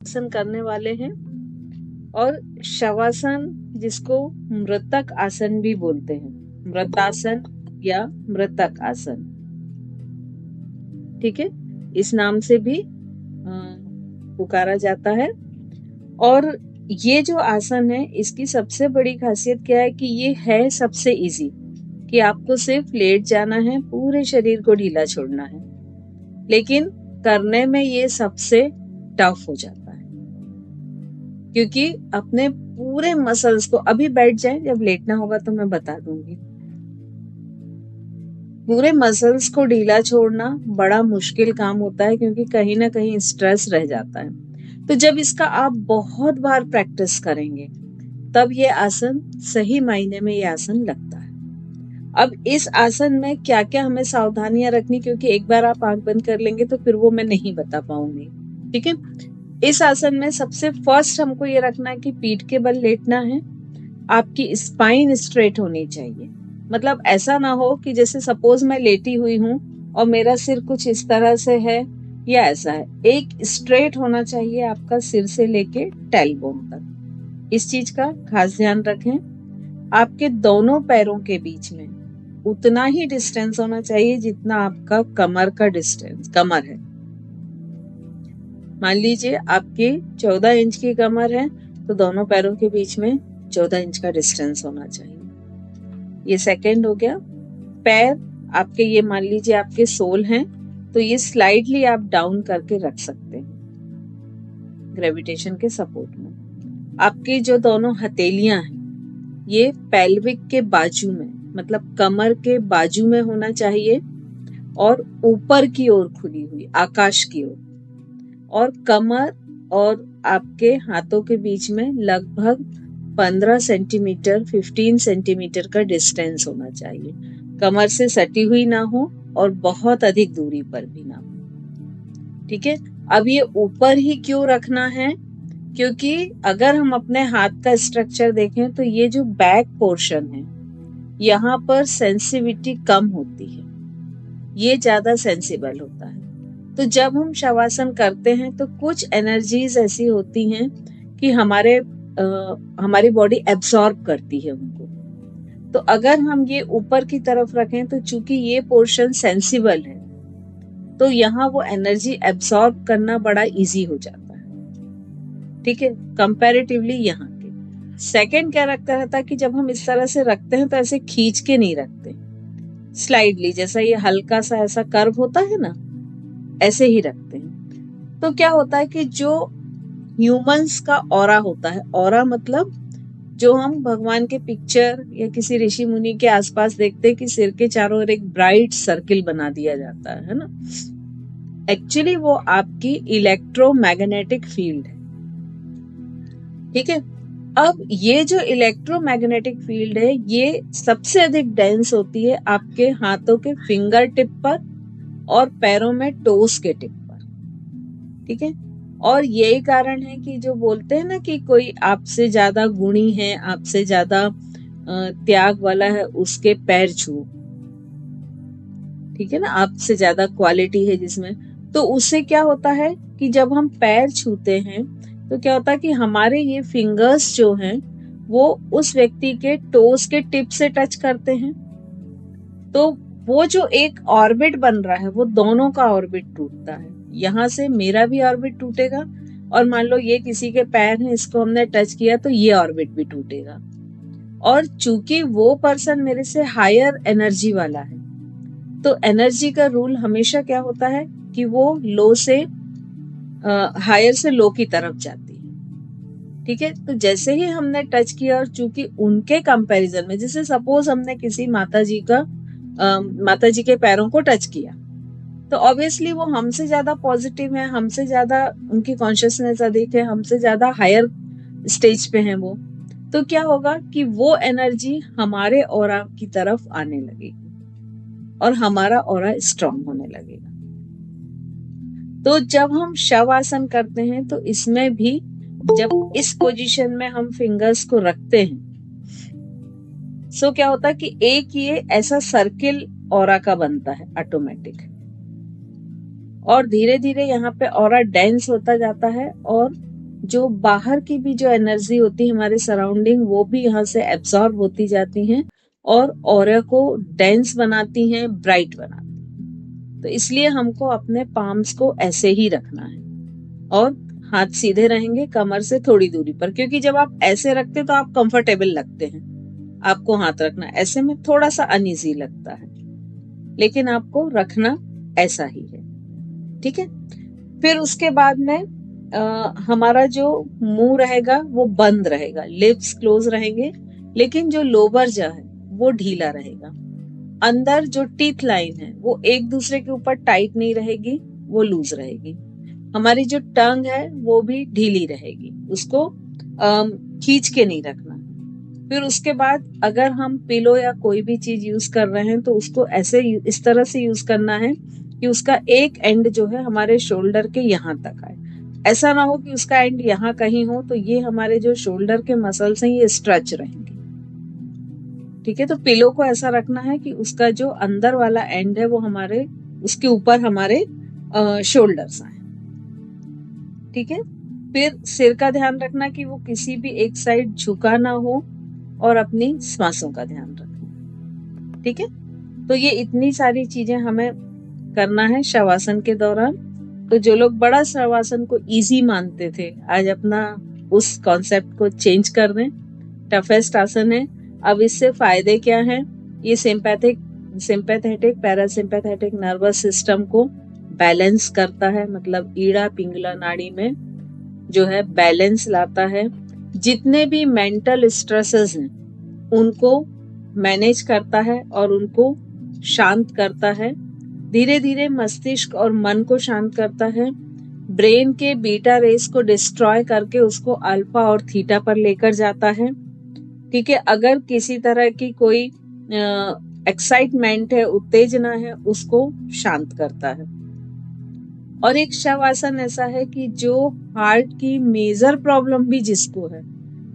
आसन करने वाले हैं। और शवासन, जिसको मृतक आसन भी बोलते हैं, मृतासन या मृतक आसन, ठीक है, इस नाम से भी पुकारा जाता है। और ये जो आसन है, इसकी सबसे बड़ी खासियत क्या है कि ये है सबसे इजी, कि आपको सिर्फ लेट जाना है, पूरे शरीर को ढीला छोड़ना है, लेकिन करने में ये सबसे टफ हो जाता है, क्योंकि अपने पूरे मसल्स को, अभी बैठ जाए, जब लेटना होगा तो मैं बता दूंगी, पूरे मसल्स को ढीला छोड़ना बड़ा मुश्किल काम होता है, क्योंकि कहीं ना कहीं स्ट्रेस रह जाता है। तो जब इसका आप बहुत बार प्रैक्टिस करेंगे, तब ये आसन सही मायने में ये आसन लगता है। अब इस आसन में क्या क्या हमें सावधानियां रखनी, क्योंकि एक बार आप आंख बंद कर लेंगे तो फिर वो मैं नहीं बता पाऊंगी, ठीक है। इस आसन में सबसे फर्स्ट हमको ये रखना है कि पीठ के बल लेटना है, आपकी स्पाइन स्ट्रेट होनी चाहिए। मतलब ऐसा ना हो कि जैसे सपोज मैं लेटी हुई हूं और मेरा सिर कुछ इस तरह से है या ऐसा है, एक स्ट्रेट होना चाहिए आपका सिर से लेके टेलबोन तक। इस चीज का खास ध्यान रखें। आपके दोनों पैरों के बीच में उतना ही डिस्टेंस होना चाहिए जितना आपका कमर का डिस्टेंस, कमर है। मान लीजिए आपकी 14 इंच की कमर है, तो दोनों पैरों के बीच में 14 इंच का डिस्टेंस होना चाहिए। ये सेकंड हो गया। पैर आपके, ये मान लीजिए आपके सोल हैं, तो ये स्लाइडली आप डाउन करके रख सकते हैं ग्रेविटेशन के सपोर्ट में। आपकी जो दोनों हथेलियां हैं, ये पेल्विक के बाजू में, मतलब कमर के बाजू में होना चाहिए, और ऊपर की ओर खुली हुई, आकाश की ओर। और कमर और आपके हाथों के बीच में लगभग 15 सेंटीमीटर 15 सेंटीमीटर का डिस्टेंस होना चाहिए। कमर से सटी हुई ना हो और बहुत अधिक दूरी पर भी ना हो, ठीक है। अब ये ऊपर ही क्यों रखना है, क्योंकि अगर हम अपने हाथ का स्ट्रक्चर देखें तो ये जो बैक पोर्शन है, यहाँ पर सेंसिटिविटी कम होती है, ये ज्यादा सेंसिबल होता है। तो जब हम शवासन करते हैं तो कुछ एनर्जीज ऐसी होती हैं कि हमारी बॉडी एब्सॉर्ब करती है उनको। तो अगर हम ये ऊपर की तरफ रखें, तो चूंकि ये पोर्शन सेंसिबल है, तो यहाँ वो एनर्जी एब्सॉर्ब करना बड़ा इजी हो जाता है, ठीक है, कंपैरेटिवली यहाँ के। सेकंड क्या रखता रहता कि जब हम इस तरह से रखते हैं तो ऐसे खींच के नहीं रखते, स्लाइडली, जैसा ये हल्का सा ऐसा कर्व होता है ना, ऐसे ही रखते हैं। तो क्या होता है कि जो ह्यूमंस का ऑरा होता है, ऑरा मतलब जो हम भगवान के पिक्चर या किसी ऋषि मुनि के आसपास देखते हैं कि सिर के चारों ओर एक ब्राइट सर्किल बना दिया जाता है ना, एक्चुअली वो आपकी इलेक्ट्रोमैग्नेटिक फील्ड है, ठीक है। अब ये जो इलेक्ट्रोमैग्नेटिक फील्ड है, ये सबसे अधिक डेंस होती है आपके हाथों के फिंगर टिप पर और पैरों में टोस के टिप पर, ठीक है। और यही कारण है कि जो बोलते हैं ना कि कोई आपसे ज्यादा गुणी है, आपसे ज्यादा त्याग वाला है, उसके पैर छुओ, ठीक है ना, आपसे ज्यादा क्वालिटी है जिसमें, तो उससे क्या होता है कि जब हम पैर छूते हैं तो क्या होता है कि हमारे ये फिंगर्स जो हैं वो उस व्यक्ति के टोस के टिप से टच करते हैं, तो वो जो एक ऑर्बिट बन रहा है, वो दोनों का ऑर्बिट टूटता है। यहाँ से मेरा भी ऑर्बिट टूटेगा, और मान लो ये किसी के पैर हैं, इसको हमने टच किया तो ये ऑर्बिट भी टूटेगा। और चूंकि वो पर्सन मेरे से हायर एनर्जी वाला है, तो एनर्जी का रूल हमेशा क्या होता है कि वो लो से हायर से लो की तरफ जाती है, ठीक है। तो जैसे ही हमने टच किया, और चूंकि उनके कंपैरिजन में, जैसे सपोज हमने किसी माता जी के पैरों को टच किया, तो ऑब्वियसली वो हमसे ज्यादा पॉजिटिव है, हमसे ज्यादा उनकी कॉन्शियसनेस अधिक है, हमसे ज्यादा हायर स्टेज पे हैं वो। तो क्या होगा कि वो एनर्जी हमारे ऑरा की तरफ आने लगेगी और हमारा ऑरा स्ट्रांग होने लगेगा। तो जब हम शव आसन करते हैं तो इसमें भी जब इस पोजीशन में हम फिंगर्स को रखते हैं, सो क्या होता है कि एक ये ऐसा सर्किल ऑरा का बनता है ऑटोमेटिक, और धीरे धीरे यहाँ पे ऑरा डेंस होता जाता है और जो बाहर की भी जो एनर्जी होती है हमारे सराउंडिंग, वो भी यहाँ से एब्जॉर्ब होती जाती हैं और ऑरा को डेंस बनाती हैं, ब्राइट बनाती हैं। तो इसलिए हमको अपने पाम्स को ऐसे ही रखना है और हाथ सीधे रहेंगे कमर से थोड़ी दूरी पर, क्योंकि जब आप ऐसे रखते तो आप कंफर्टेबल लगते हैं, आपको हाथ रखना ऐसे में थोड़ा सा अनईजी लगता है, लेकिन आपको रखना ऐसा ही है। ठीक है। फिर उसके बाद में हमारा जो मुंह रहेगा वो बंद रहेगा, लिप्स क्लोज रहेंगे, लेकिन जो लोअर जा है वो ढीला रहेगा। अंदर जो टीथ लाइन है वो एक दूसरे के ऊपर टाइट नहीं रहेगी, वो लूज रहेगी। हमारी जो टंग है वो भी ढीली रहेगी, उसको खींच के नहीं रखना। फिर उसके बाद अगर हम पिलो या कोई भी चीज यूज कर रहे हैं तो उसको ऐसे इस तरह से यूज करना है कि उसका एक एंड जो है हमारे शोल्डर के यहाँ तक आए। ऐसा ना हो कि उसका एंड यहाँ कहीं हो, तो ये हमारे जो शोल्डर के मसल्स हैं ये स्ट्रेच रहेंगे। ठीक है। तो पिलो को ऐसा रखना है कि उसका जो अंदर वाला एंड है वो हमारे उसके ऊपर हमारे शोल्डर्स आए। ठीक है। फिर सिर का ध्यान रखना कि वो किसी भी एक साइड झुका ना हो और अपनी श्वासों का ध्यान रखना। ठीक है। तो ये इतनी सारी चीजें हमें करना है शवासन के दौरान। तो जो लोग बड़ा शवासन को इजी मानते थे, आज अपना उस कॉन्सेप्ट को चेंज कर दें। टफेस्ट आसन है। अब इससे फायदे क्या हैं? ये सिंपैथेटिक पैरासिम्पैथेटिक नर्वस सिस्टम को बैलेंस करता है, मतलब ईड़ा पिंगला नाड़ी में जो है बैलेंस लाता है। जितने भी मेंटल स्ट्रेसेस हैं उनको मैनेज करता है और उनको शांत करता है। धीरे धीरे मस्तिष्क और मन को शांत करता है। ब्रेन के बीटा रेस को डिस्ट्रॉय करके उसको अल्फा और थीटा पर लेकर जाता है। ठीक है। अगर किसी तरह की कोई एक्साइटमेंट है, उत्तेजना है, उसको शांत करता है। और एक शवासन ऐसा है कि जो हार्ट की मेजर प्रॉब्लम भी जिसको है,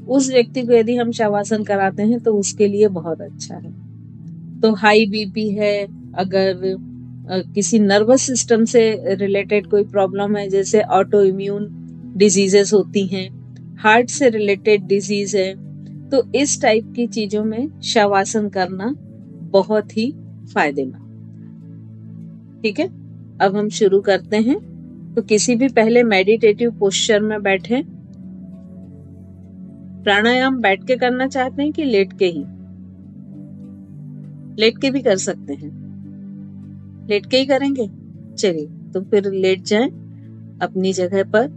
उस व्यक्ति को यदि हम शवासन कराते हैं तो उसके लिए बहुत अच्छा है। तो हाई बीपी है, अगर किसी नर्वस सिस्टम से रिलेटेड कोई प्रॉब्लम है, जैसे ऑटो इम्यून डिजीजेस होती हैं, हार्ट से रिलेटेड डिजीज है, तो इस टाइप की चीजों में शवासन करना बहुत ही फायदेमंद। ठीक है। अब हम शुरू करते हैं। तो किसी भी पहले मेडिटेटिव पोस्चर में बैठे। प्राणायाम बैठ के करना चाहते हैं कि लेट के ही? लेट के भी कर सकते हैं। लेट के ही करेंगे? चलिए, तो फिर लेट जाएं अपनी जगह पर।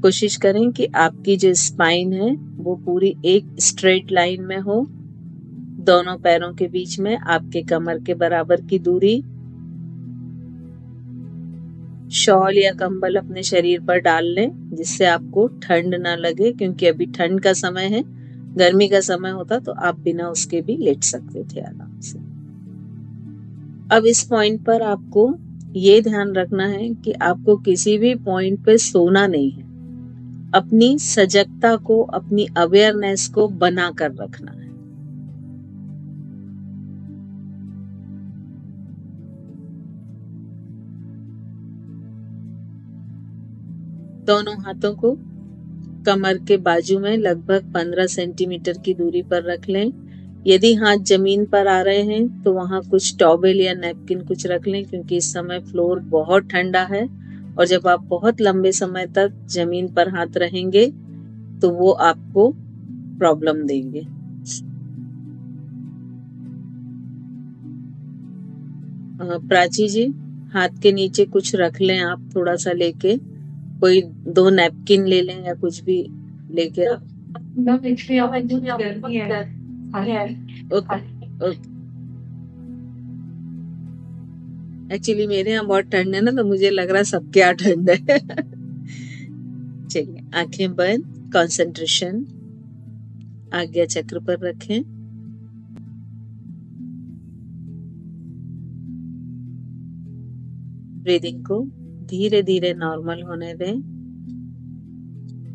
कोशिश करें कि आपकी जो स्पाइन है वो पूरी एक स्ट्रेट लाइन में हो। दोनों पैरों के बीच में आपके कमर के बराबर की दूरी। शॉल या कंबल अपने शरीर पर डाल लें जिससे आपको ठंड ना लगे, क्योंकि अभी ठंड का समय है। गर्मी का समय होता तो आप बिना उसके भी लेट सकते थे आराम से। अब इस पॉइंट पर आपको ये ध्यान रखना है कि आपको किसी भी पॉइंट पे सोना नहीं है। अपनी सजगता को, अपनी अवेयरनेस को बना कर रखना है। दोनों हाथों को कमर के बाजू में लगभग 15 सेंटीमीटर की दूरी पर रख लें। यदि हाथ जमीन पर आ रहे हैं तो वहां कुछ टॉवेल या नैपकिन कुछ रख लें, क्योंकि इस समय फ्लोर बहुत ठंडा है और जब आप बहुत लंबे समय तक जमीन पर हाथ रहेंगे तो वो आपको प्रॉब्लम देंगे। प्राची जी, हाथ के नीचे कुछ रख लें आप, थोड़ा सा लेके, कोई 2 नैपकिन ले लें या कुछ भी लेके। एक्चुअली मेरे यहाँ बहुत ठंड है ना, तो मुझे लग रहा है सबके यहाँ ठंड है। चलिए, आंखें बंद, कंसंट्रेशन आज्ञा चक्र पर रखें। ब्रीदिंग को धीरे धीरे नॉर्मल होने दें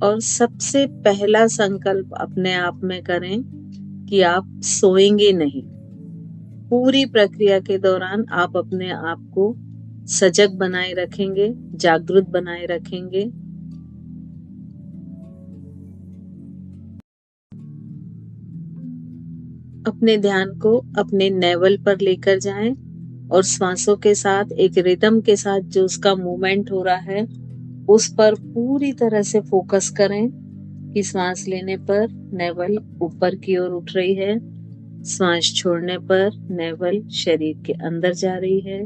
और सबसे पहला संकल्प अपने आप में करें कि आप सोएंगे नहीं। पूरी प्रक्रिया के दौरान आप अपने आप को सजग बनाए रखेंगे, जागरूक बनाए रखेंगे। अपने ध्यान को अपने नेवल पर लेकर जाएं और श्वासों के साथ एक रिदम के साथ जो उसका मूवमेंट हो रहा है उस पर पूरी तरह से फोकस करें कि सांस लेने पर नेवल ऊपर की ओर उठ रही है, सांस छोड़ने पर नेवल शरीर के अंदर जा रही है।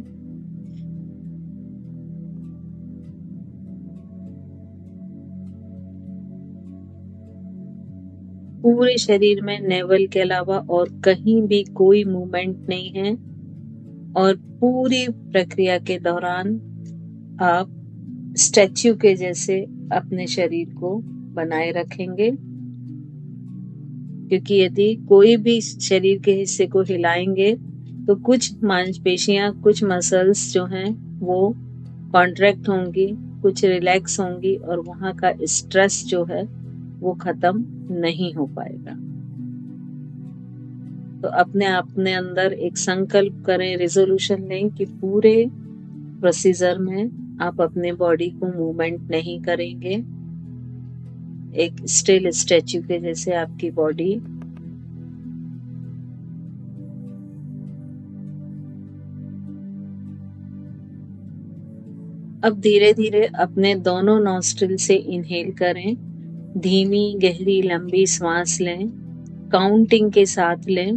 पूरे शरीर में नेवल के अलावा और कहीं भी कोई मूवमेंट नहीं है और पूरी प्रक्रिया के दौरान आप स्टैच्यू के जैसे अपने शरीर को बनाए रखेंगे, क्योंकि यदि कोई भी शरीर के हिस्से को हिलाएंगे तो कुछ मांसपेशियां, कुछ मसल्स जो हैं वो कॉन्ट्रैक्ट होंगी, कुछ रिलैक्स होंगी और वहां का स्ट्रेस जो है वो खत्म नहीं हो पाएगा। तो अपने अंदर एक संकल्प करें, रिजोल्यूशन लें कि पूरे प्रोसीजर में आप अपने बॉडी को मूवमेंट नहीं करेंगे। एक स्टिल स्टैच्यू के जैसे आपकी बॉडी अब धीरे धीरे अपने दोनों नॉस्ट्रिल से इनहेल करें, धीमी गहरी लंबी सांस लें, काउंटिंग के साथ लें,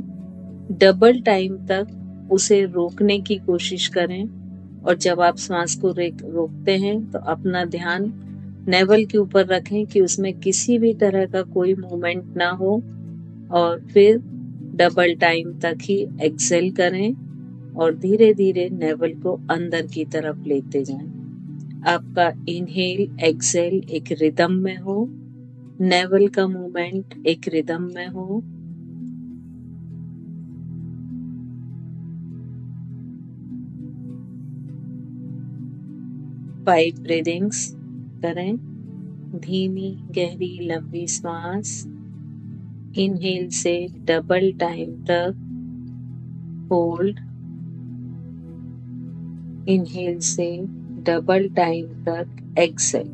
डबल टाइम तक उसे रोकने की कोशिश करें और जब आप सांस को रोकते हैं तो अपना ध्यान नेवल के ऊपर रखें कि उसमें किसी भी तरह का कोई मूवमेंट ना हो और फिर डबल टाइम तक ही एक्सेल करें और धीरे धीरे नेवल को अंदर की तरफ लेते जाएं। आपका इनहेल एक्सेल एक रिदम में हो, नेवल का मूवमेंट एक रिदम में हो। फाइव ब्रीदिंग्स करें, धीमी गहरी लंबी सांस, इनहेल से डबल टाइम तक होल्ड, इनहेल से डबल टाइम तक एक्सेल।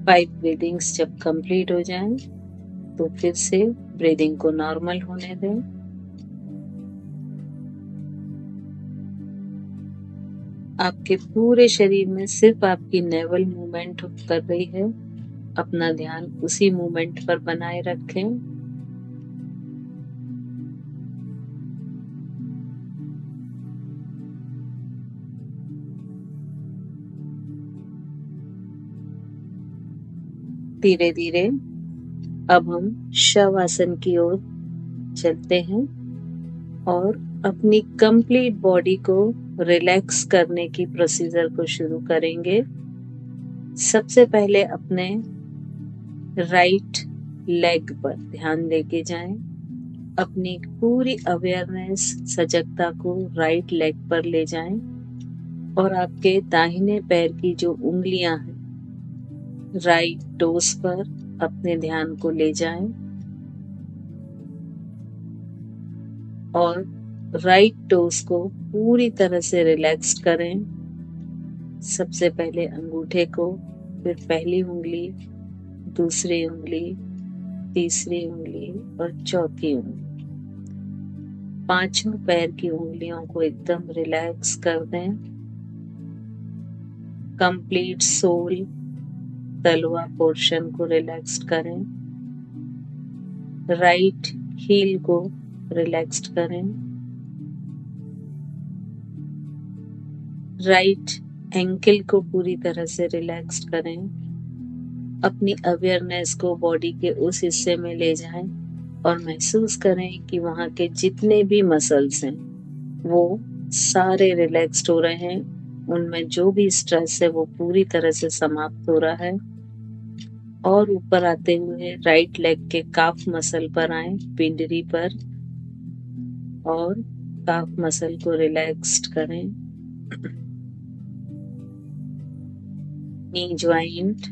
फाइव ब्रीदिंग्स जब कंप्लीट हो जाएं तो फिर से ब्रीदिंग को नॉर्मल होने दें। आपके पूरे शरीर में सिर्फ आपकी नेवल मूवमेंट कर रही है, अपना ध्यान उसी मूवमेंट पर बनाए रखें। धीरे धीरे अब हम शवासन की ओर चलते हैं और अपनी कंप्लीट बॉडी को रिलैक्स करने की प्रोसीजर को शुरू करेंगे। सबसे पहले अपने राइट लेग पर ध्यान लेके जाएं, अपनी पूरी अवेयरनेस, सजगता को राइट लेग पर ले जाएं और आपके दाहिने पैर की जो उंगलियां हैं राइट टोस पर अपने ध्यान को ले जाएं और राइट टोस को पूरी तरह से रिलैक्स करें। सबसे पहले अंगूठे को, फिर पहली उंगली, दूसरी उंगली, तीसरी उंगली और चौथी उंगली। पांचों पैर की उंगलियों को एकदम रिलैक्स कर दें। कंप्लीट सोल, तलवा पोर्शन को रिलैक्स करें। राइट हील को रिलैक्स करें। राइट एंकल को पूरी तरह से रिलैक्स करें। अपनी अवेयरनेस को बॉडी के उस हिस्से में ले जाएं और महसूस करें कि वहां के जितने भी मसल्स हैं वो सारे रिलैक्स्ड हो रहे हैं, उनमें जो भी स्ट्रेस है वो पूरी तरह से समाप्त हो रहा है। और ऊपर आते हुए राइट लेग के काफ मसल पर आए, पिंडरी पर, और काफ मसल को रिलैक्स्ड करें। नी ज्वाइंट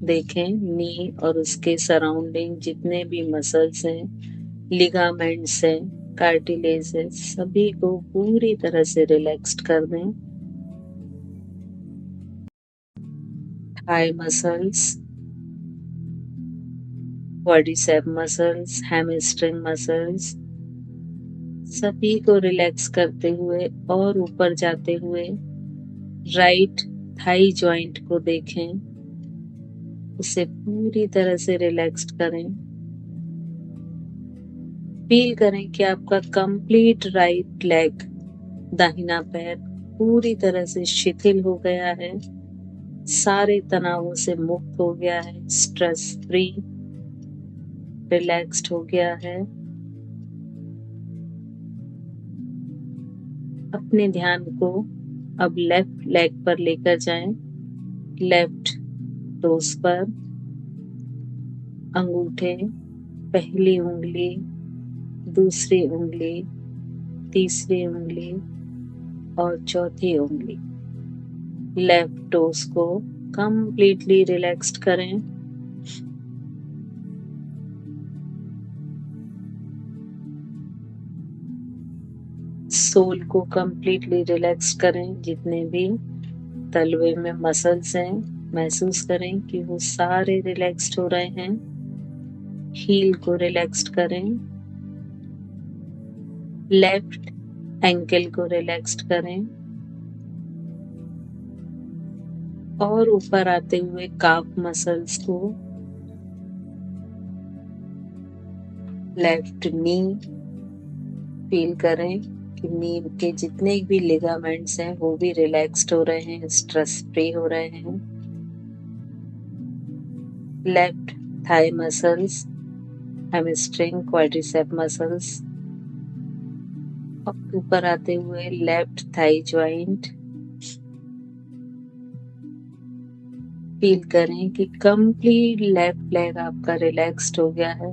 देखें, नी और उसके सराउंडिंग जितने भी मसल्स हैं, लिगामेंट्स हैं, कार्टिलेज है, सभी को पूरी तरह से रिलैक्स्ड कर दें। Thigh muscles, quadricep muscles, hamstring muscles, सभी को रिलैक्स करते हुए और ऊपर जाते हुए राइट थाई जॉइंट को देखें, उसे पूरी तरह से रिलैक्स्ड करें। फील करें कि आपका कंप्लीट राइट लेग, दाहिना पैर पूरी तरह से शिथिल हो गया है, सारे तनावों से मुक्त हो गया है, स्ट्रेस फ्री, रिलैक्स्ड हो गया है। अपने ध्यान को अब लेफ्ट लेग पर लेकर जाएं, लेफ्ट टोस पर अंगूठे, पहली उंगली, दूसरी उंगली, तीसरी उंगली और चौथी उंगली, लेफ्ट टोस को कंप्लीटली रिलैक्स्ड करें। सोल को कंप्लीटली रिलैक्स करें, जितने भी तलवे में मसल्स हैं महसूस करें कि वो सारे रिलैक्स्ड हो रहे हैं। हील को रिलैक्स्ड करें, लेफ्ट एंकल को रिलैक्स्ड करें और ऊपर आते हुए काफ मसल्स को, लेफ्ट नी फील करें कि नी के जितने भी लिगामेंट्स हैं वो भी रिलैक्स्ड हो रहे हैं, स्ट्रेस फ्री हो रहे हैं। Left thigh muscles, hamstring, quadricep muscles और ऊपर आते हुए लेफ्ट थाई जॉइंट, फील करें कि कंप्लीट लेफ्ट लेग आपका रिलैक्स्ड हो गया है।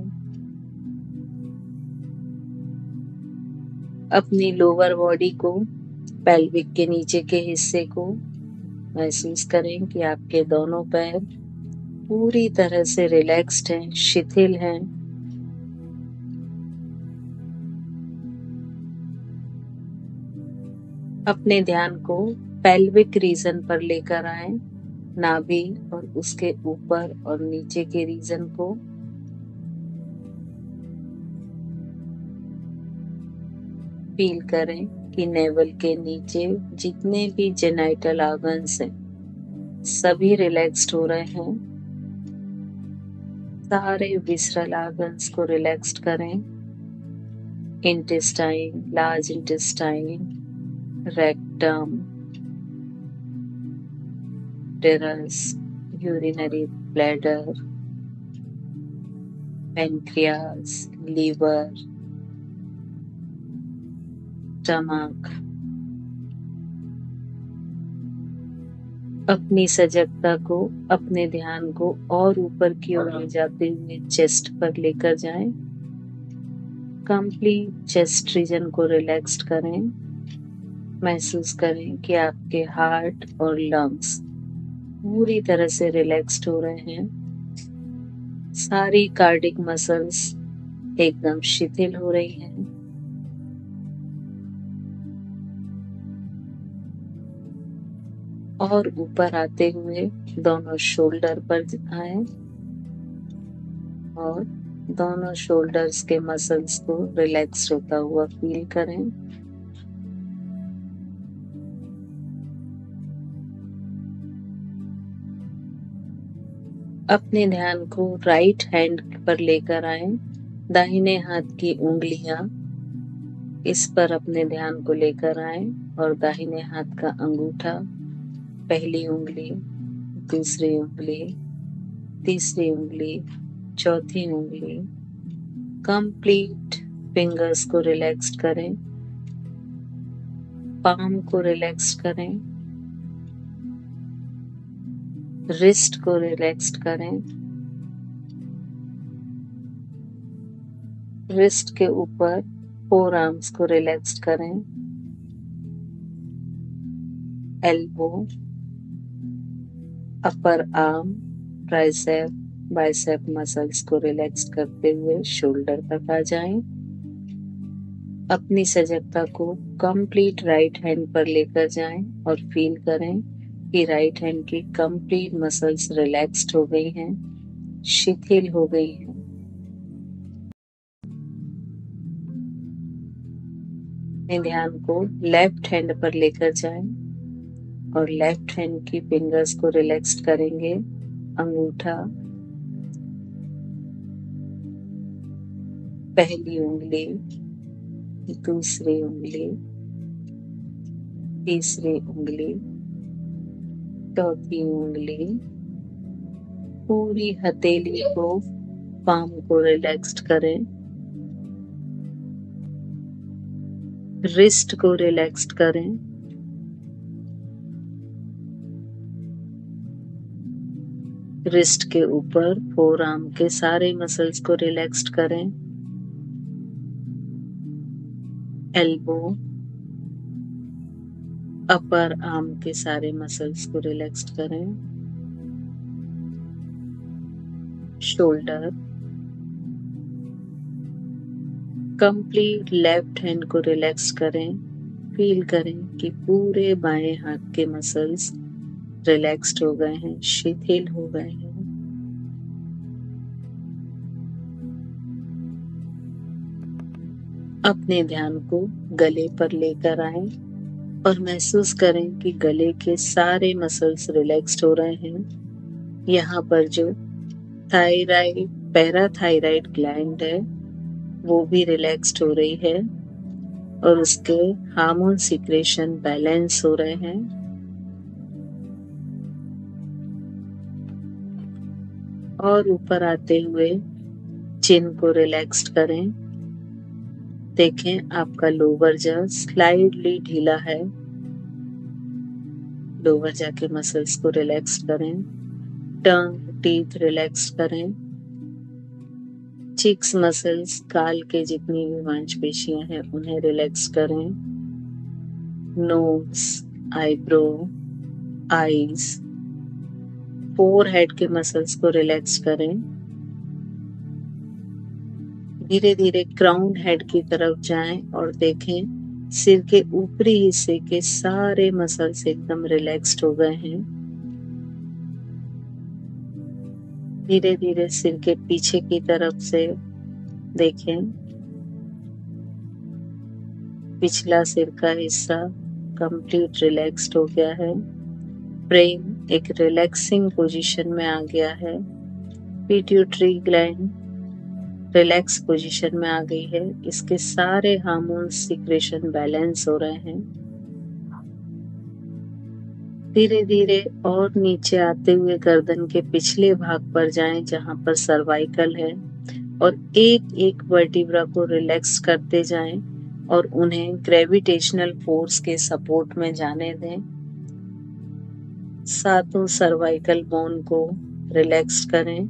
अपनी लोअर बॉडी को, पेल्विक के नीचे के हिस्से को महसूस करें कि आपके दोनों पैर पूरी तरह से रिलैक्स्ड हैं, शिथिल हैं। अपने ध्यान को पेल्विक रीजन पर लेकर आए, नाभि और उसके ऊपर और नीचे के रीजन को। फील करें कि नेवल के नीचे जितने भी जेनाइटल ऑर्गन्स हैं सभी रिलैक्स्ड हो रहे हैं। सारे विसरल ऑर्गन्स को रिलैक्स्ड करें, intestine, large intestine, rectum, uterus, urinary bladder, pancreas, liver, stomach. अपनी सजगता को, अपने ध्यान को और ऊपर की ओर ले जाते हुए चेस्ट पर लेकर जाएं। कंप्लीट चेस्ट रीजन को रिलैक्स्ड करें। महसूस करें कि आपके हार्ट और लंग्स पूरी तरह से रिलैक्स्ड हो रहे हैं। सारी कार्डिक मसल्स एकदम शिथिल हो रही हैं। और ऊपर आते हुए दोनों शोल्डर पर आए और दोनों शोल्डर्स के मसल्स को रिलैक्स होता हुआ फील करें। अपने ध्यान को राइट हैंड पर लेकर आए, दाहिने हाथ की उंगलियां इस पर अपने ध्यान को लेकर आए और दाहिने हाथ का अंगूठा, पहली उंगली, दूसरी उंगली, तीसरी उंगली, चौथी उंगली, कंप्लीट फिंगर्स को रिलैक्स्ड करें, पाम को रिलैक्स करें, रिस्ट को रिलैक्स्ड करें, रिस्ट के ऊपर फोर आर्म्स को रिलैक्स करें, elbow, upper arm, tricep, bicep muscles को रिलैक्स करते हुए शोल्डर तक आ जाएं। अपनी सजगता को कंप्लीट राइट हैंड पर लेकर जाएं और फील करें कि राइट हैंड की कंप्लीट मसल्स रिलैक्स्ड हो गई हैं, शिथिल हो गई हैं। अपने ध्यान को लेफ्ट हैंड पर लेकर जाएं और लेफ्ट हैंड की फिंगर्स को रिलैक्स करेंगे। अंगूठा, पहली उंगली, दूसरी उंगली, तीसरी उंगली, चौथी उंगली, पूरी हथेली को, पाम को रिलैक्स्ड करें, रिस्ट को रिलैक्स्ड करें, रिस्ट के ऊपर फोर आर्म के सारे मसल्स को रिलैक्स्ड करें, एल्बो, अपर आर्म के सारे मसल्स को रिलैक्स्ड करें, शोल्डर, कंप्लीट लेफ्ट हैंड को रिलैक्स करें। फील करें कि पूरे बाएं हाथ के मसल्स रिलैक्स्ड हो गए हैं, शिथिल हो गए हैं। अपने ध्यान को गले पर लेकर आएं और महसूस करें कि गले के सारे मसल्स रिलैक्स्ड हो रहे हैं। यहाँ पर जो थायराइड, पैराथायराइड ग्लैंड है वो भी रिलैक्स्ड हो रही है और उसके हार्मोन सिक्रेशन बैलेंस हो रहे हैं। और ऊपर आते हुए चिन को रिलैक्स्ड करें। देखें आपका लोअर जॉ स्लाइडली ढीला है। लोअर जॉ के मसल्स को रिलैक्स करें। टंग, टीथ रिलैक्स करें। चिक्स मसल्स, गाल के जितनी भी मांसपेशियां हैं उन्हें रिलैक्स करें। नोज, आईब्रो, आईज, फोरहेड के मसल्स को रिलैक्स करें। धीरे धीरे क्राउन हेड की तरफ जाएं और देखें सिर के ऊपरी हिस्से के सारे मसल्स एकदम रिलैक्स्ड हो गए हैं। धीरे धीरे सिर के पीछे की तरफ से देखें, पिछला सिर का हिस्सा कंप्लीट रिलैक्स्ड हो गया है। ब्रेन एक रिलैक्सिंग पोजीशन में आ गया है। पिट्यूटरी ग्लैंड रिलैक्स पोजीशन में आ गई है। इसके सारे हार्मोन सिक्रेशन बैलेंस हो रहे हैं। धीरे धीरे और नीचे आते हुए गर्दन के पिछले भाग पर जाएं जहां पर सर्वाइकल है और एक एक वर्टिब्रा को रिलैक्स करते जाएं और उन्हें ग्रेविटेशनल फोर्स के सपोर्ट में जाने दें। सातों सर्वाइकल बोन को रिलैक्स करें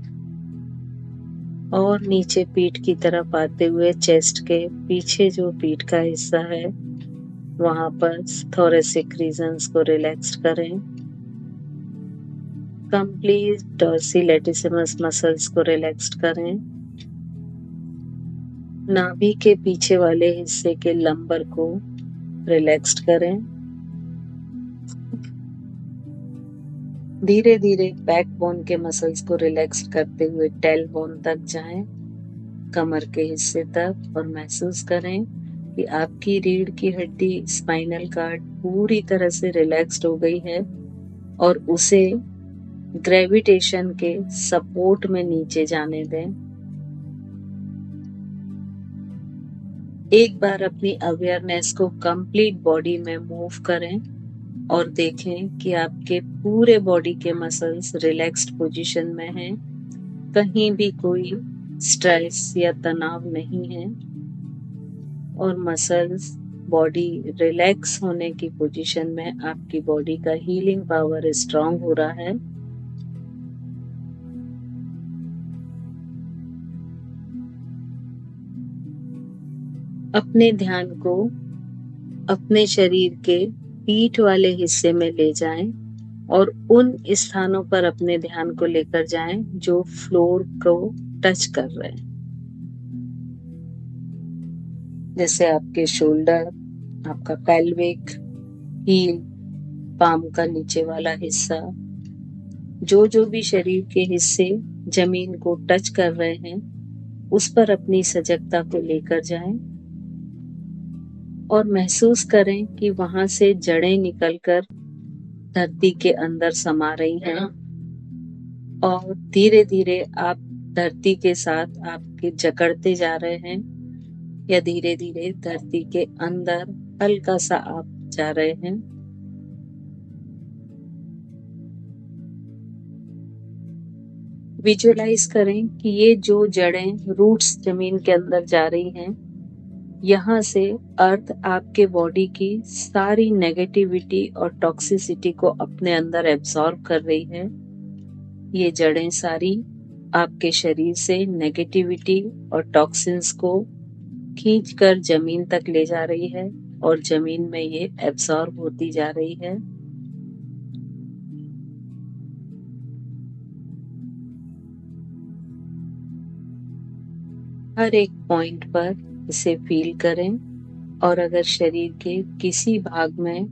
और नीचे पीठ की तरफ आते हुए चेस्ट के पीछे जो पीठ का हिस्सा है वहां पर थोरेसिक रीजन्स को रिलैक्स करें। कंप्लीट डॉर्सी मसल्स को रिलैक्स करें। नाभि के पीछे वाले हिस्से के लंबर को रिलैक्स करें। धीरे धीरे बैकबोन के मसल्स को रिलैक्स करते हुए टेल बोन तक जाएं, कमर के हिस्से तक, और महसूस करें कि आपकी रीढ़ की हड्डी, स्पाइनल कार्ड पूरी तरह से रिलैक्स्ड हो गई है और उसे ग्रेविटेशन के सपोर्ट में नीचे जाने दें। एक बार अपनी अवेयरनेस को कंप्लीट बॉडी में मूव करें और देखें कि आपके पूरे बॉडी के मसल्स रिलैक्स्ड पोजीशन में हैं। कहीं भी कोई स्ट्रेस या तनाव नहीं है और मसल्स, बॉडी रिलैक्स होने की पोजीशन में आपकी बॉडी का हीलिंग पावर स्ट्रांग हो रहा है। अपने ध्यान को अपने शरीर के पीठ वाले हिस्से में ले जाएं और उन स्थानों पर अपने ध्यान को लेकर जाएं जो फ्लोर को टच कर रहे हैं, जैसे आपके शोल्डर, आपका पेल्विक, हील, पाम का नीचे वाला हिस्सा, जो भी शरीर के हिस्से जमीन को टच कर रहे हैं उस पर अपनी सजगता को लेकर जाएं और महसूस करें कि वहां से जड़ें निकलकर धरती के अंदर समा रही हैं और धीरे धीरे आप धरती के साथ आपके जकड़ते जा रहे हैं या धीरे धीरे धरती के अंदर हल्का सा आप जा रहे हैं। विजुअलाइज करें कि ये जो जड़ें, रूट्स जमीन के अंदर जा रही हैं, यहाँ से अर्थ आपके बॉडी की सारी नेगेटिविटी और टॉक्सिसिटी को अपने अंदर एब्जॉर्ब कर रही है। ये जड़ें सारी आपके शरीर से नेगेटिविटी और टॉक्सिन्स को खींचकर जमीन तक ले जा रही है और जमीन में ये एब्जॉर्ब होती जा रही है। हर एक पॉइंट पर इसे फील करें और अगर शरीर के किसी भाग में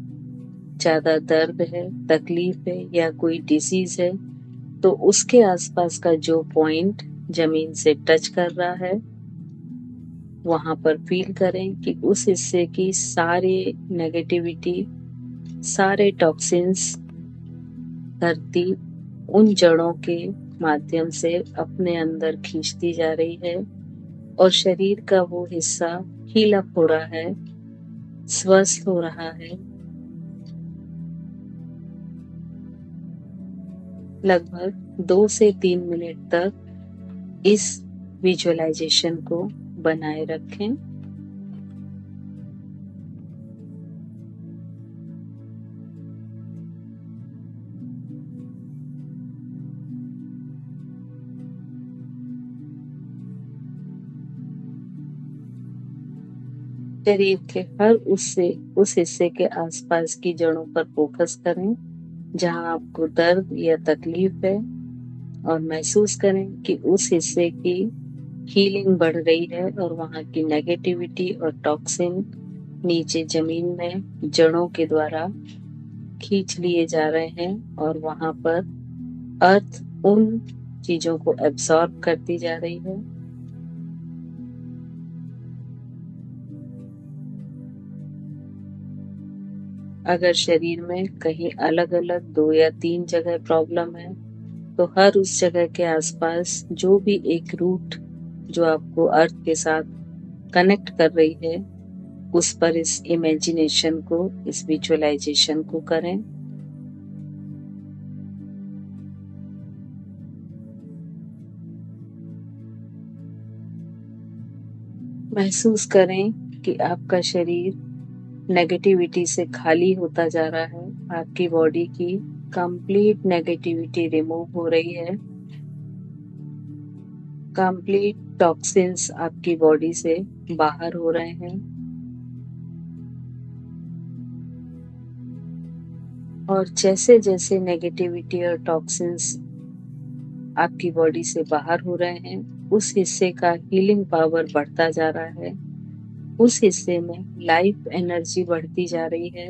ज्यादा दर्द है, तकलीफ है या कोई डिजीज है तो उसके आसपास का जो पॉइंट जमीन से टच कर रहा है वहां पर फील करें कि उस हिस्से की सारे नेगेटिविटी, सारे टॉक्सिन्स धरती उन जड़ों के माध्यम से अपने अंदर खींचती जा रही है और शरीर का वो हिस्सा हील अप हो रहा है, स्वस्थ हो रहा है। लगभग 2 से 3 मिनट तक इस विजुअलाइजेशन को बनाए रखें। शरीर के हर उस हिस्से के आसपास की जड़ों पर फोकस करें जहां आपको दर्द या तकलीफ है और महसूस करें कि उस हिस्से की हीलिंग बढ़ रही है और वहां की नेगेटिविटी और टॉक्सिन नीचे जमीन में जड़ों के द्वारा खींच लिए जा रहे हैं और वहां पर अर्थ उन चीजों को एब्सॉर्ब करती जा रही है। अगर शरीर में कहीं अलग अलग 2 या 3 जगह प्रॉब्लम है तो हर उस जगह के आसपास जो भी एक रूट जो आपको अर्थ के साथ कनेक्ट कर रही है उस पर इस इमेजिनेशन को, इस विजुअलाइजेशन को करें। महसूस करें कि आपका शरीर नेगेटिविटी से खाली होता जा रहा है, आपकी बॉडी की कंप्लीट नेगेटिविटी रिमूव हो रही है, कंप्लीट टॉक्सिन्स आपकी बॉडी से बाहर हो रहे हैं और जैसे जैसे नेगेटिविटी और टॉक्सिन्स आपकी बॉडी से बाहर हो रहे हैं उस हिस्से का हीलिंग पावर बढ़ता जा रहा है, उस हिस्से में लाइफ एनर्जी बढ़ती जा रही है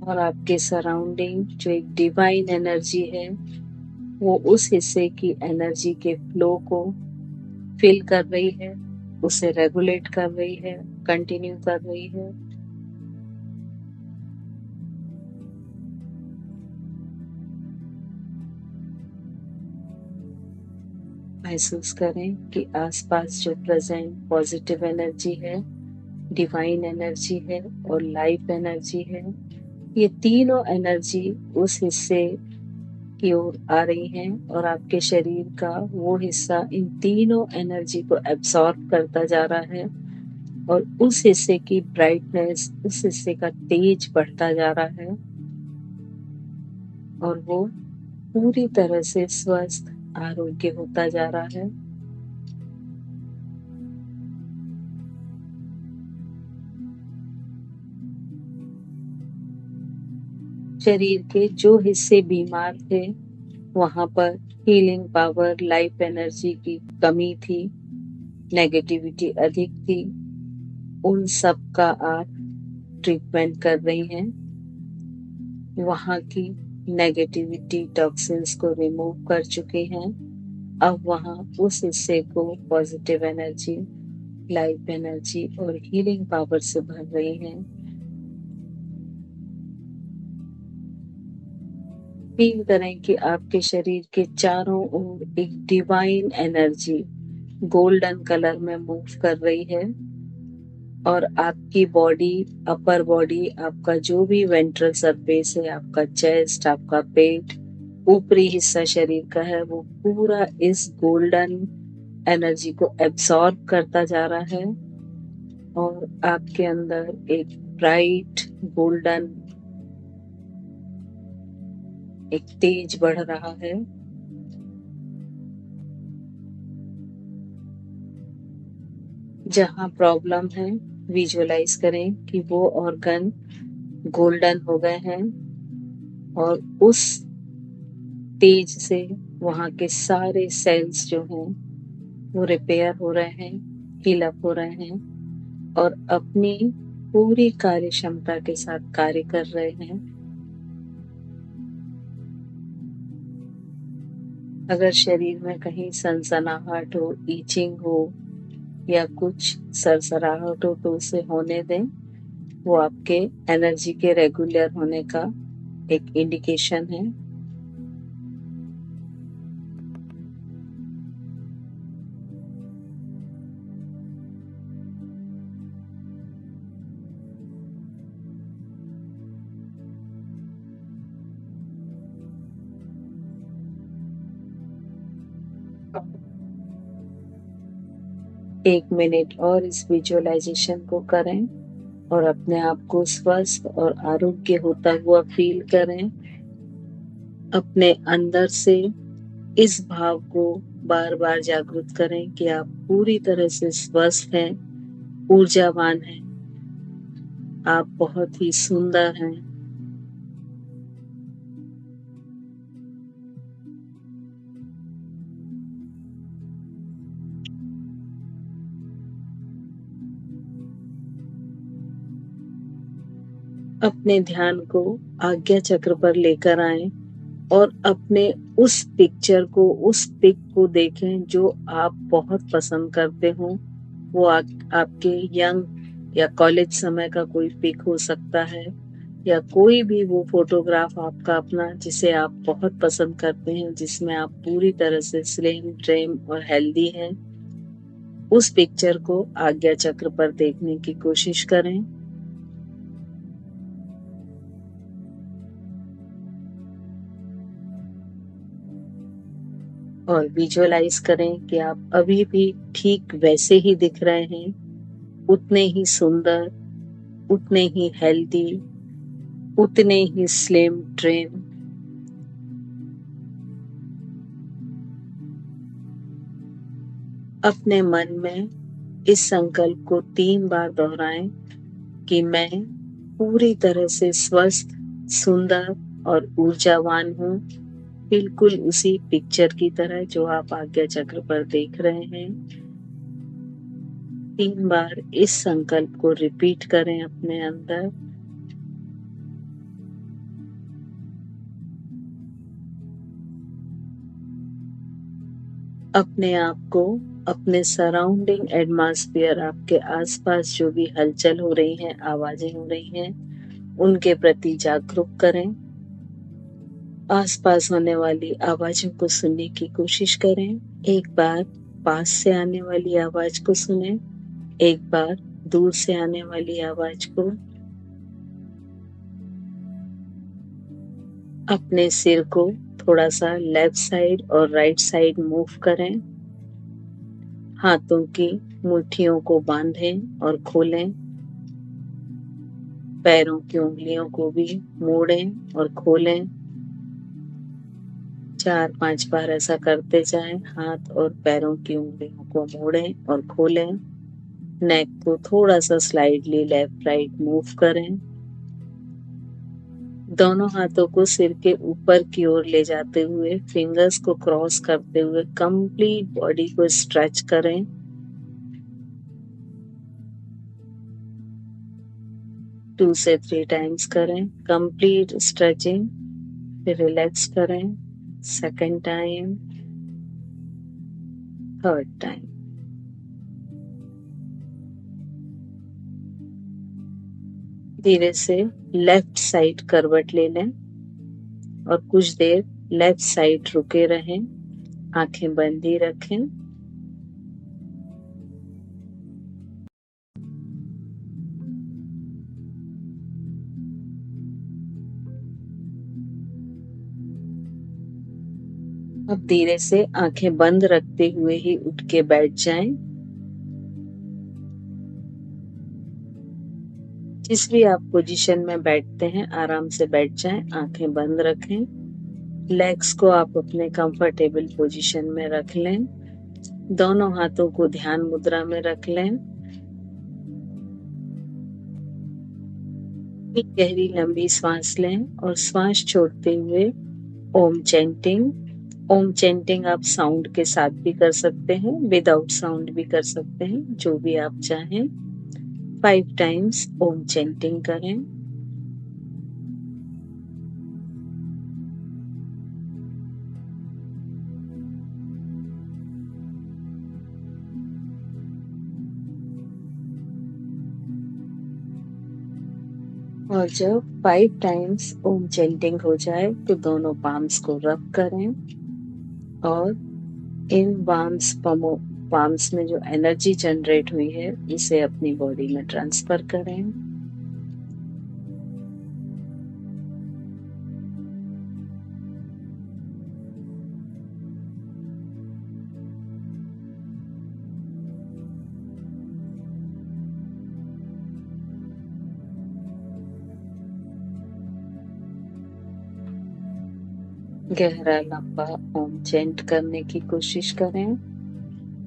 और आपके सराउंडिंग जो एक डिवाइन एनर्जी है वो उस हिस्से की एनर्जी के फ्लो को फिल कर रही है, उसे रेगुलेट कर रही है, कंटिन्यू कर रही है। महसूस करें कि आसपास जो प्रेजेंट पॉजिटिव एनर्जी है, डिवाइन एनर्जी है और लाइफ एनर्जी है, ये तीनों एनर्जी उस हिस्से की ओर आ रही हैं और आपके शरीर का वो हिस्सा इन तीनों एनर्जी को एब्सॉर्ब करता जा रहा है और उस हिस्से की ब्राइटनेस, उस हिस्से का तेज बढ़ता जा रहा है और वो पूरी तरह से स्वस्थ, आरोग्य होता जा रहा है। शरीर के जो हिस्से बीमार थे वहां पर हीलिंग पावर, लाइफ एनर्जी की कमी थी, नेगेटिविटी अधिक थी, उन सब का आप ट्रीटमेंट कर रही हैं। वहां की नेगेटिविटी टॉक्सिन्स को रिमूव कर चुके हैं। अब वहां उस हिस्से को पॉजिटिव एनर्जी, लाइफ एनर्जी और हीलिंग पावर से भर रही हैं। फील करें कि आपके शरीर के चारों ओर एक डिवाइन एनर्जी गोल्डन कलर में मूव कर रही है और आपकी बॉडी, अपर बॉडी, आपका जो भी वेंट्रल सरफेस है, आपका चेस्ट, आपका पेट, ऊपरी हिस्सा शरीर का है, वो पूरा इस गोल्डन एनर्जी को एब्सॉर्ब करता जा रहा है और आपके अंदर एक ब्राइट गोल्डन एक तेज बढ़ रहा है। जहां प्रॉब्लम है विजुअलाइज करें कि वो ऑर्गन गोल्डन हो गए हैं और उस तेज से वहां के सारे सेल्स जो हैं वो रिपेयर हो रहे हैं, हील अप हो रहे हैं और अपनी पूरी कार्य क्षमता के साथ कार्य कर रहे हैं। अगर शरीर में कहीं सनसनाहट हो, ईचिंग हो या कुछ सरसराहट हो तो उसे होने दें। वो आपके एनर्जी के रेगुलर होने का एक इंडिकेशन है। एक मिनट और इस विजुअलाइजेशन को करें और अपने आप को स्वस्थ और आरोग्य होता हुआ फील करें। अपने अंदर से इस भाव को बार बार जागृत करें कि आप पूरी तरह से स्वस्थ हैं, ऊर्जावान हैं, आप बहुत ही सुंदर हैं। अपने ध्यान को आज्ञा चक्र पर लेकर आएं और अपने उस पिक्चर को, उस पिक को देखें जो आप बहुत पसंद करते हो। वो आपके यंग या कॉलेज समय का कोई पिक हो सकता है या कोई भी वो फोटोग्राफ आपका अपना जिसे आप बहुत पसंद करते हैं, जिसमें आप पूरी तरह से स्लिम, ट्रिम और हेल्दी हैं। उस पिक्चर को आज्ञा चक्र पर देखने की कोशिश करें। और विजुअलाइज करें कि आप अभी भी ठीक वैसे ही दिख रहे हैं, उतने ही सुंदर, उतने ही हेल्दी, उतने ही स्लिम, ट्रिम। अपने मन में इस संकल्प को 3 बार दोहराएं कि मैं पूरी तरह से स्वस्थ, सुंदर और ऊर्जावान हूँ, बिल्कुल उसी पिक्चर की तरह जो आप आज्ञा चक्र पर देख रहे हैं। 3 बार इस संकल्प को रिपीट करें अपने अंदर। अपने आप को, अपने सराउंडिंग एटमॉस्फेयर, आपके आसपास जो भी हलचल हो रही है, आवाजें हो रही हैं, उनके प्रति जागरूक करें। आसपास होने वाली आवाजों को सुनने की कोशिश करें। एक बार पास से आने वाली आवाज को सुनें, एक बार दूर से आने वाली आवाज को। अपने सिर को थोड़ा सा लेफ्ट साइड और राइट साइड मूव करें। हाथों की मुट्ठियों को बांधें और खोलें। पैरों की उंगलियों को भी मोड़ें और खोलें। 4-5 बार ऐसा करते जाएं। हाथ और पैरों की उंगलियों को मोड़ें और खोलें। नेक को थोड़ा सा स्लाइडली लेफ्ट राइट मूव करें। दोनों हाथों को सिर के ऊपर की ओर ले जाते हुए फिंगर्स को क्रॉस करते हुए कंप्लीट बॉडी को स्ट्रेच करें। 2 से 3 टाइम्स करें कंप्लीट स्ट्रेचिंग, फिर रिलैक्स करें। Second time, third time. धीरे से लेफ्ट साइड करवट ले लें और कुछ देर लेफ्ट साइड रुके रहें, आंखें बंद ही रखें। अब धीरे से आंखें बंद रखते हुए ही उठ के बैठ जाएं। जिस भी आप पोजीशन में बैठते हैं आराम से बैठ जाएं, आंखें बंद रखें। लेग्स को आप अपने कंफर्टेबल पोजीशन में रख लें। दोनों हाथों को ध्यान मुद्रा में रख लें। एक गहरी लंबी सांस लें और सांस छोड़ते हुए ओम चैंटिंग। ओम चैंटिंग आप साउंड के साथ भी कर सकते हैं, विदाउट साउंड भी कर सकते हैं, जो भी आप चाहें। 5 टाइम्स ओम चैंटिंग करें। और जब 5 टाइम्स ओम चैंटिंग हो जाए तो दोनों पाम्स को रब करें और इन पाम्स में जो एनर्जी जनरेट हुई है इसे अपनी बॉडी में ट्रांसफर करें। गहरा लंबा ओम चैंट करने की कोशिश करें।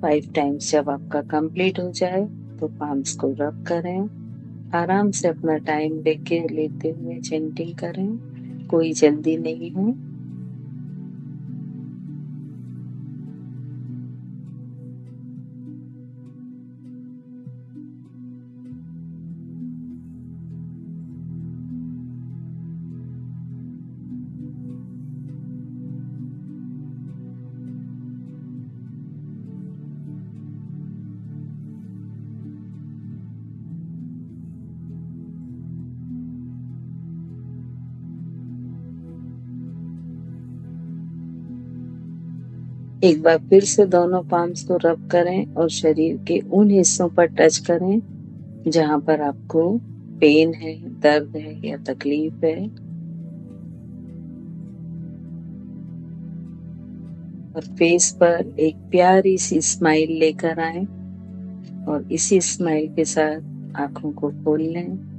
5 टाइम्स जब आपका कंप्लीट हो जाए तो पाम्स को रब करें। आराम से अपना टाइम लेते हुए चैंटिंग करें, कोई जल्दी नहीं हो। एक बार फिर से दोनों पाम्स को रब करें और शरीर के उन हिस्सों पर टच करें जहां पर आपको पेन है, दर्द है या तकलीफ है। और फेस पर एक प्यारी सी स्माइल लेकर आए और इसी स्माइल के साथ आंखों को खोल लें।